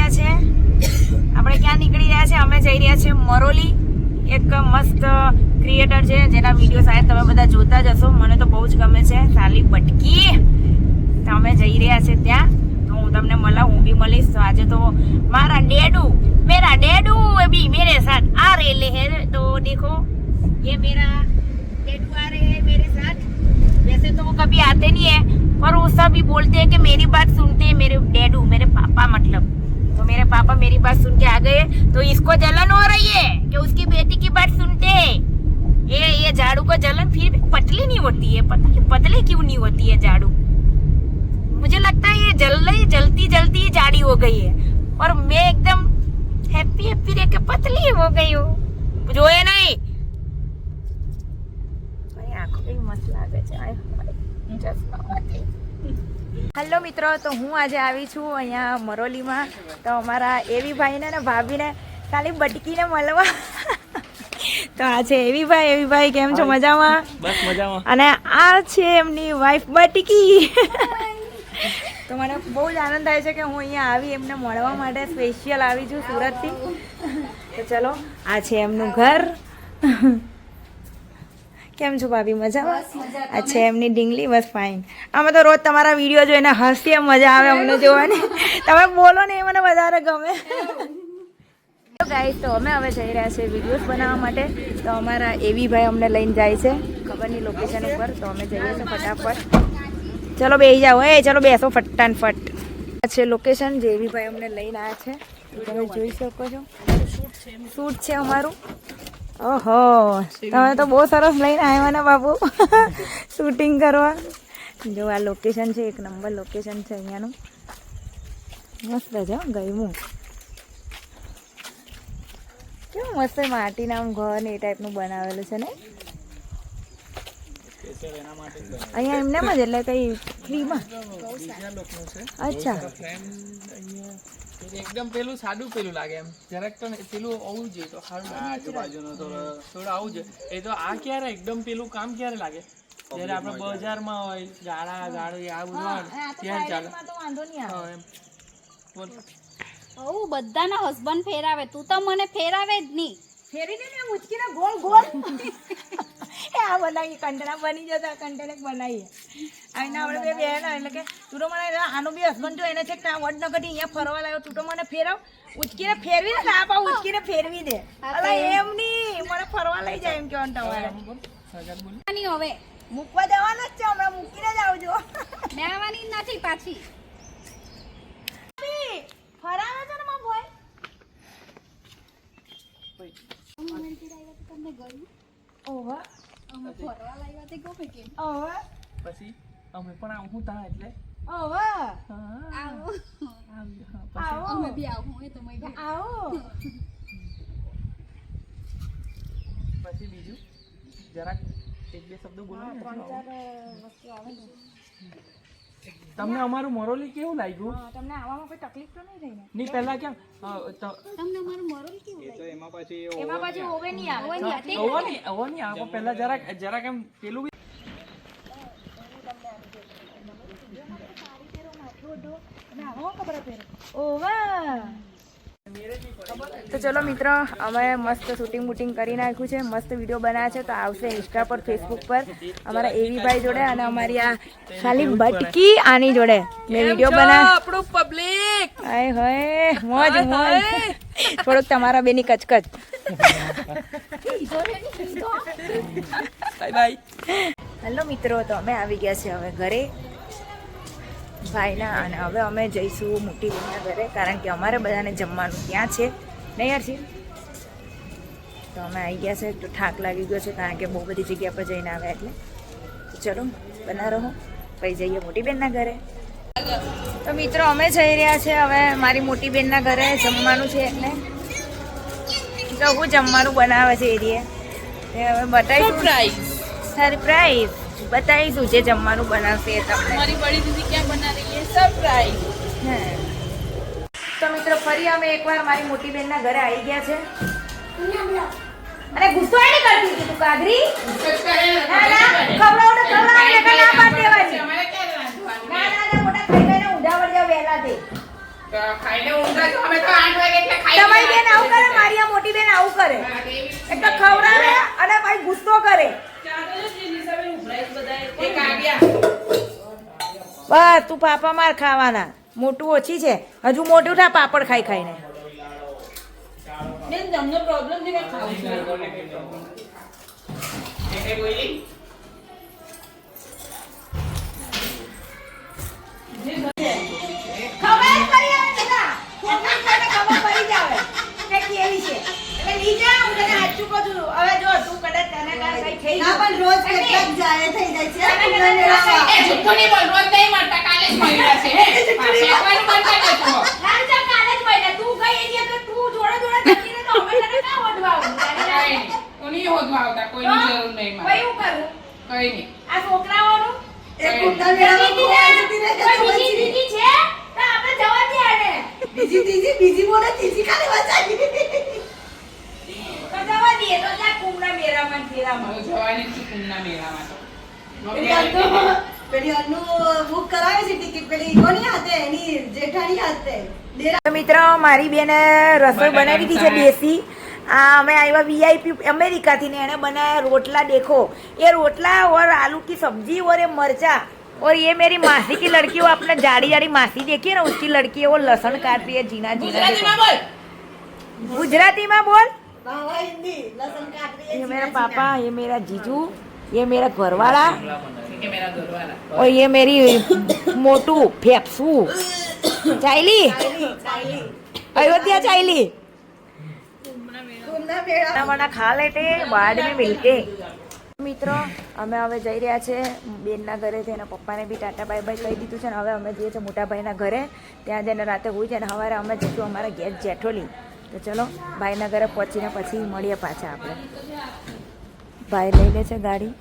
રહ્યા છે. આપણે ક્યાં નીકળી રહ્યા છે? અમે જઈ રહ્યા છે મરોલી. એક મસ્ત ક્રિએટર છે જેના વિડીયો શાયદ તમે બધા જોતા જ હશો. મને તો બહુ જ ગમે છે, સાલી બટકી. તો અમે જઈ રહ્યા છે ત્યાં. તો હું તમને મળાવું, હું બી મળીશ. તો આજે તો મારા मेरा डैडू अभी मेरे साथ आ रहे हैं. तो देखो ये मेरा डैडू आ रहे हैं मेरे साथ. वैसे तो वो कभी आते नहीं है, पर वो सभी बोलते हैं कि मेरी बात सुनते हैं मेरे डैडू, मेरे पापा मतलब. तो मेरे पापा मेरी बात सुन के आ गए. तो इसको जलन हो रही है कि उसकी बेटी की बात सुनते हैं. ये झाड़ू को जलन फिर भी पतली नहीं होती है. पता नहीं पतली क्यों नहीं होती है झाड़ू. मुझे लगता है ये जलती जलती जाड़ी हो गई है. और मैं एकदम हैप्पी रह के पतली हो गई हूँ. જોયે નહીં. આંખો કઈ મસ્ત લાગે છે. હેલો મિત્રો, તો હું આજે આવી છું અહીંયા મરોલીમાં. તો અમારા એવી ભાઈને ને ભાભીને ખાલી બટકીને મળવા. તો આ છે એવી ભાઈ કેમ છો? મજામાં? બસ મજામાં. અને આ છે એમની વાઈફ બટકી. તો મને બહુ જ આનંદ થાય છે કે હું અહીંયા આવી એમને મળવા માટે સ્પેશિયલ આવી છું સુરતથી. તો ચલો, આ છે એમનું ઘર. કેમ છો ભાભી? મજામાં? આ છે એમની ડીંગલી. બસ ફાઇન. અમે તો રોજ તમારા વિડીયો જોઈને હસીએ, મજા આવે અમને જોવાની. તમે બોલો ને એ મને વધારે ગમે. ગાઈસ, તો અમે હવે જઈ રહ્યા છીએ વિડીયોઝ બનાવવા માટે. તો અમારા એવી ભાઈ અમને લઈને જાય છે ખબર નહીં લોકેશન ઉપર. તો અમે જઈએ છીએ ફટાફટ. ચલો બેસી જાઓ. ચલો બેસો ફટાફટ. આ છે લોકેશન જે એવી ભાઈ અમને લઈને આવ્યા છે. તમે જોઈ શકો છો, શૂટ છે અમારું. ઓહો, તમે તો બહુ સરસ લઈને આવ્યા ને બાબુ શૂટિંગ કરવા. જો આ લોકેશન છે, એક નંબર લોકેશન છે અહીંયાનું. મસ્ત છે, ગયમું. કેવું મસ્ત માટીના આમ ઘર ને એ ટાઈપનું બનાવેલું છે ને અહીંયા એમનેમ જ. એટલે કઈ ફ્રીમાં? અચ્છા, એકદમ પેલું સાદું પેલું લાગે એમ જરાક. તો પેલું આવું જોઈએ તો સારું આજુબાજુનો થોડું આવું જોઈએ. એ તો આ ક્યારે એકદમ પેલું કામ ક્યારે લાગે? જ્યારે આપણે બજારમાં હોય ગાળું આ બધું હોય ત્યારે ચાલે. એમ બોલ. બધાના હસબન્ડ ફેરાવે, તું તો મને ફેરાવે જ નહીં. ફેરી દે ને ઉચકીને ગોળ ગોળ. એ આ બનાવીએ, કંટણા બની જતા. કંટણે બનાવીએ આઈને આપણે બે બહેન. એટલે કે તું તો મને આનો બી હસબન્ડ જો એને છે કે વડનગરથી અહીંયા ફરવા લાવ્યો, તું તો મને ફેરવ. ઉચકીને ફેરવી દે. આ પાછું ઉચકીને ફેરવી દે. અલા એમ નહીં, મને ફરવા લઈ જાય એમ કહેવાનું તમારે. હવે મૂકવા જવાના જ છે, હમણાં મૂકીને જ આવજો. મેં આવવાની નથી પાછી. ફરાવે છે ને મારા ભાઈ. ઓવા અમે ફરવા લાવ્યા તે ગમે કેમ? ઓવા પછી અમે પણ આવું તા એટલે ઓવા આવો આવો અમે બી આવું હોય તો મય બી આવો. પછી બીજું જરાક એક બે શબ્દો બોલો ને. વસ્તુ આવે ને. તમને અમારું મરોલી કેવું લાગ્યું? તમને આવવામાં કોઈ તકલીફ તો નહીં રહી ને? નહીં પહેલા કેમ તમને અમારું મરોલ કેવું લાગે? એમાં પાછી ઓવે નહીં આવે. ઓવાની આ પહેલા જરાક એમ પેલું ઓવા. તો ચલો મિત્રો, અમે મસ્ત શૂટિંગ બૂટિંગ કરી નાખ્યું છે, મસ્ત વિડીયો બનાવ્યા છે. તો આવશે ઇન્સ્ટા પર, ફેસબુક પર અમારા એવી ભાઈ જોડે અને અમારી આ ખાલી બટકી આની જોડે મેં વિડીયો બનાવ્યો. આપણું પબ્લિક હાય હાય, મોજ મોજ. થોડુંક તમારા બેની કચકચ. Bye bye. હેલો મિત્રો, તો અમે આવી ગયા છે હવે ઘરે ભાઈના. અને હવે અમે જઈશું મોટી બેનના ઘરે, કારણ કે અમારે બધાને જમવાનું ત્યાં છે નહીં યારજી. તો અમે આવી ગયા છે. તો થાક લાગી ગયો છે કારણ કે બહુ બધી જગ્યા પર જઈને આવ્યા એટલે. તો ચલો બના રહો, પછી જઈએ મોટી બેનના ઘરે. તો મિત્રો અમે જઈ રહ્યા છે હવે મારી મોટી બેનના ઘરે. જમવાનું છે એટલે તો હું જમવાનું બનાવે છે એ હવે બતાવીશું. સરપ્રાઈઝ બતાવીશું જે જમવાનું બનાવશે એ તમને. મારી બડી દીદી ક્યાં બના રહી છે? સરપ્રાઈઝ. તો મિત્રો ફરી અમે એકવાર મારી મોટી બેનના ઘરે આવી ગયા છે. અરે ગુસ્સો એ નહીં કરતી હતી તું કાગરી. ના ના ખવડાવ ને ના પાડ દેવાની. ના ના મોટા ખાઈ ગઈને ઊંધા વળ જાવ વહેલા તે. ખાઈને ઊંઘા છો અમે તો 8 વાગે એટલે ખાઈ તમારી બેન આવું કરે, મારી આ મોટી બેન આવું કરે. એક તો ખવડાવે અને પછી ગુસ્સો કરે. એક આવ્યા બસ તું પાપા માર ખાવાના, મોટું ઓછી છે, હજુ મોટું થા પાપડ ખાઈ ખાઈને. બેન તમને પ્રોબ્લેમ છે કે ખાવું છે એ બોલી ખબર જ પડી આવે બધા. એટલી જ મને ખબર પડી જ આવે કે કેવી છે. એટલે નહીં જા, હું તને સાચું કહું છું. હવે જો તું કદાચ તને કાંઈ કંઈ થઈ ના ગયું. પણ રોજ કેટલાક જાય થઈ જાય છે તને કદાચ મેળામાં. એ જુઠ્ઠું નહીં બોલ રોજ નહીં મળતા કાલે જ મળ્યા છે હે પેપર મળતા નતું ના જા, કાલે જ મળ્યા. તું ગઈ એની આગળ તું જોડે જોડે જતી રહે તો અમે તને કાં ઓઢવા આવું? કઈ નહીં કોની હોદવા આવતા કોઈની જરૂર નહીં પછી મારે હું કરું? કઈ નહીં આ છોકરાઓનું એક કુંડા મેળામાં ખોવાઈ જતી રહે છે કોઈ પછી. બીજી છે તો આપણે જવા દે આને. બીજી બોલે ત્રીજી ખાલી વચાવી. તો જવા દે તો જા કુંભના મેળામાં ને ફેરામાં. હવે જવાની છું કુંભના મેળામાં તો પેલી અન્નુ બુક કરાવે છે ટિકિટ પેલી કોની હાથે એની જેઠાણી હાથે તો મિત્રો મારી બેને રસોઈ બનાવી દીધી છે દેશી. આ અમે આવ્યા વીઆઈપી અમેરિકાથી ને એને બનાયા રોટલા દેખો. ये रोटला और आलू की सब्जी और ये मरचा और ये मेरी मासी की लड़की वो आपने जाड़ी जाड़ी मासी देखी है ना उसकी लड़की है वो लहसुन काट रही है जीना जीना. ગુજરાતીમાં બોલ गुजराती में बोल. બાવા હિન્દી લસણ કાટરી ये मेरा पापा, ये मेरा जीजू, ये मेरा घरवाला કે મેરા ઘરવાળા और ये मेरी मोटू फेफसू चाइली अयोध्या चाइली કુંડા મેળા खाना खा लेते बाद में मिलते. મિત્રો અમે હવે જઈ રહ્યા છે બેનના ઘરે છે એના પપ્પાને બી ટાટા બાય બાય કહી દીધું છે ને હવે અમે જઈએ છીએ મોટા ભાઈના ઘરે. ત્યાં જઈને રાતે હોઈ છે ને સવારે અમે જઈશું અમારા ગેસ જેઠોલી. તો ચલો ભાઈના ઘરે પહોંચીને પછી મળીએ પાછા આપણે. ભાઈ લઈ લે છે ગાડી.